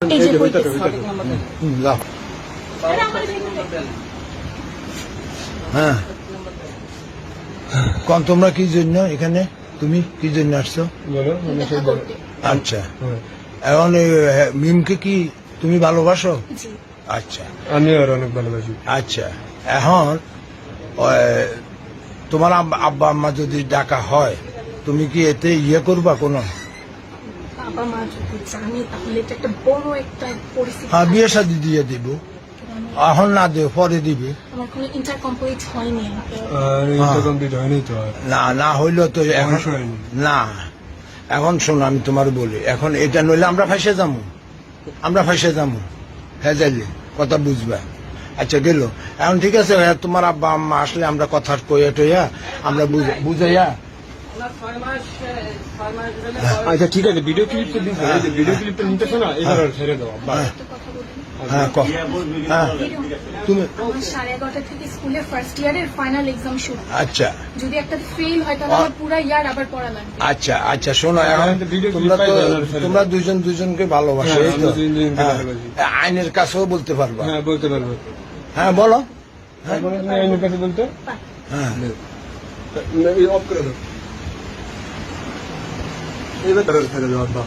এই যে বইতেছে। যাও। হ্যাঁ কোন তোমরা কি জন্য এখানে তুমি কি জন্য আসছো? আচ্ছা এখন মিমকে কি তুমি ভালোবাসো? আচ্ছা আমি আর অনেক ভালোবাসি। আচ্ছা এখন তোমার আব্বা আম্মা যদি ডাকা হয় তুমি কি এতে ইয়ে করবা কোনো? বাবা মা যদি জানে তাহলে এটা একটা বড় একটা পরিস্থিতি। হ্যাঁ বিয়ে শাদী দিয়ে দিব, এখন না দেব পরে দিবে। আমার কোনো ইন্টার কমপ্লিট হয়নি। কমপ্লিট হয়নি তো না না হইলো তো এখন হয়নি। না এখন শোনো আমি তোমার বলি, এখন এটা নইলে আমরা ফাঁসে যাবো, আমরা ফাঁসে যাবো। হ্যাঁ যাইলে কথা বুঝবা। আচ্ছা গেল এখন ঠিক আছে, তোমার আব্বা আম্মা আসলে আমরা কথা কইয়া টইয়া আমরা বুঝাইয়া। আচ্ছা ঠিক আছে, ভিডিও ক্লিপ তো দিতে ভিডিও ক্লিপটা নিতেছো না, এবার ছেড়ে দাও। হ্যাঁ হ্যাঁ তুমি আমার 11:30 থেকে স্কুলের ফার্স্ট ইয়ারের ফাইনাল এক্সাম শুরু। আচ্ছা যদি একটা ফেল হয় তাহলে আমার পুরো ইয়ার আবার পড়া লাগবে। আচ্ছা আচ্ছা শোনো এখন তোমরা দুজন দুজনকে ভালোবাসো, এই তো? হ্যাঁ, আইনের কাছেও বলতে পারবা। হ্যাঁ বলতে পারবো। হ্যাঁ বলো। আইনের কাছে বলতে হ্যাঁ অফ করে দাও। এবার ছেড়ে দাও।